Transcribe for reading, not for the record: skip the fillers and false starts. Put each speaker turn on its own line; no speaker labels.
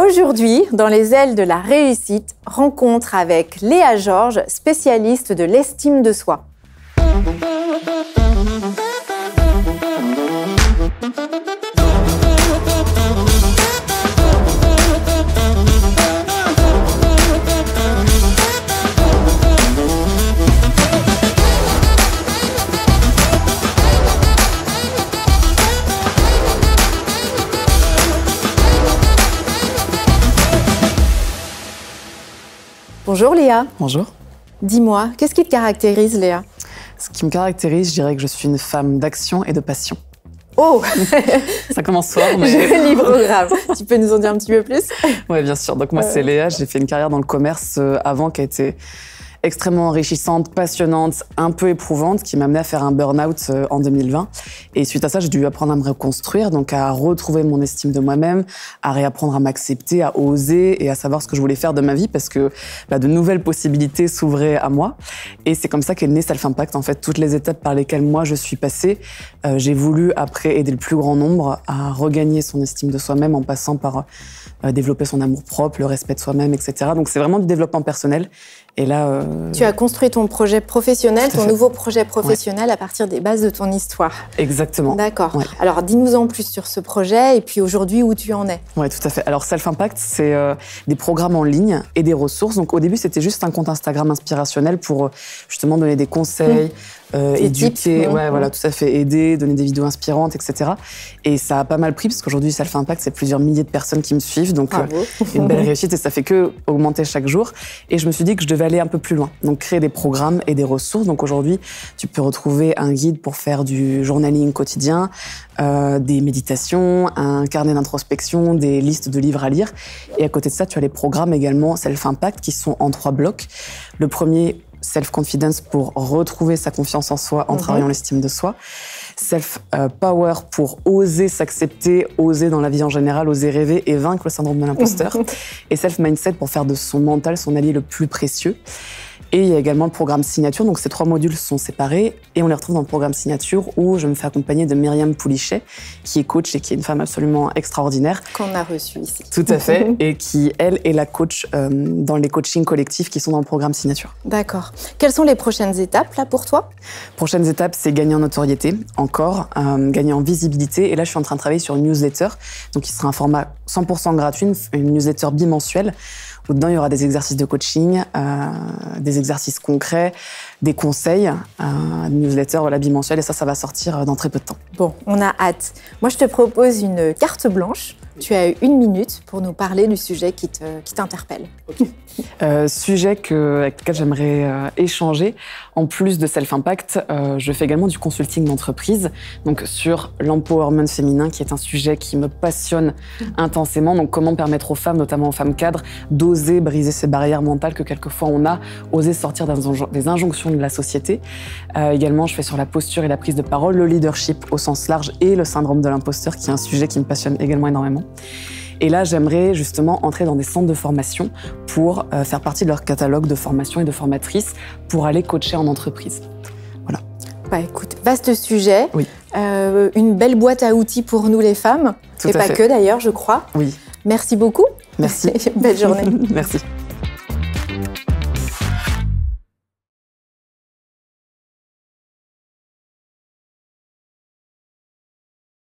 Aujourd'hui, dans les ailes de la réussite, rencontre avec Léa Georges, spécialiste de l'estime de soi. Bonjour Léa.
Bonjour.
Dis-moi, qu'est-ce qui te caractérise, Léa?
Ce qui me caractérise, je dirais que je suis une femme d'action et de passion.
Oh.
Ça commence fort, mais...
Joli programme. Tu peux nous en dire un petit peu plus?
Oui, bien sûr. Donc moi, c'est Léa. J'ai fait une carrière dans le commerce avant qui a été extrêmement enrichissante, passionnante, un peu éprouvante, qui m'a amenée à faire un burn-out en 2020. Et suite à ça, j'ai dû apprendre à me reconstruire, donc à retrouver mon estime de moi-même, à réapprendre à m'accepter, à oser et à savoir ce que je voulais faire de ma vie parce que de nouvelles possibilités s'ouvraient à moi. Et c'est comme ça qu'est né Self Impact. En fait, toutes les étapes par lesquelles moi je suis passée, j'ai voulu après aider le plus grand nombre à regagner son estime de soi-même en passant par développer son amour-propre, le respect de soi-même, etc. Donc c'est vraiment du développement personnel. Et là,
tu as construit ton projet professionnel, ton nouveau projet professionnel à partir des bases de ton histoire.
Exactement.
D'accord.
Ouais.
Alors, dis-nous en plus sur ce projet et puis aujourd'hui où tu en es.
Oui, tout à fait. Alors, Self Impact, c'est des programmes en ligne et des ressources. Donc, au début, c'était juste un compte Instagram inspirationnel pour justement donner des conseils, éduquer, voilà, tout à fait, aider, donner des vidéos inspirantes, etc. Et ça a pas mal pris parce qu'aujourd'hui, Self Impact, c'est plusieurs milliers de personnes qui me suivent. Donc, une belle réussite et ça fait que augmenter chaque jour. Et je me suis dit que je devais aller un peu plus loin. Donc, créer des programmes et des ressources. Donc, aujourd'hui, tu peux retrouver un guide pour faire du journaling quotidien, des méditations, un carnet d'introspection, des listes de livres à lire. Et à côté de ça, tu as les programmes également Self Impact qui sont en 3 blocs. Le premier, Self-Confidence pour retrouver sa confiance en soi en travaillant l'estime de soi. Self-Power pour oser s'accepter, oser dans la vie en général, oser rêver et vaincre le syndrome de l'imposteur. Et Self-Mindset pour faire de son mental son allié le plus précieux. Et il y a également le programme Signature, donc ces 3 modules sont séparés et on les retrouve dans le programme Signature où je me fais accompagner de Myriam Poulichet, qui est coach et qui est une femme absolument extraordinaire.
Qu'on a reçue ici.
Tout à fait, et qui, elle, est la coach dans les coachings collectifs qui sont dans le programme Signature.
D'accord. Quelles sont les prochaines étapes là pour toi?
Prochaines étapes, c'est gagner en notoriété, encore, gagner en visibilité. Et là, je suis en train de travailler sur une newsletter, donc qui sera un format 100% gratuit, une newsletter bimensuelle, où dedans, il y aura des exercices de coaching, des exercices concrets, des conseils, une newsletter bimensuelle, et ça va sortir dans très peu de temps.
Bon, on a hâte. Moi, je te propose une carte blanche. Tu as 1 minute pour nous parler du sujet qui t'interpelle.
Sujet avec lequel j'aimerais échanger. En plus de Self Impact, je fais également du consulting d'entreprise, donc sur l'empowerment féminin, qui est un sujet qui me passionne intensément. Donc comment permettre aux femmes, notamment aux femmes cadres, d'oser briser ces barrières mentales que quelquefois on a, oser sortir des injonctions de la société. Également, je fais sur la posture et la prise de parole, le leadership au sens large et le syndrome de l'imposteur, qui est un sujet qui me passionne également énormément. Et là, j'aimerais justement entrer dans des centres de formation pour faire partie de leur catalogue de formation et de formatrices pour aller coacher en entreprise. Voilà.
Écoute, vaste sujet.
Oui.
Une belle boîte à outils pour nous les femmes.
Tout
et
à
pas
fait.
que d'ailleurs, je crois.
Oui.
Merci beaucoup.
Merci.
Belle journée.
Merci.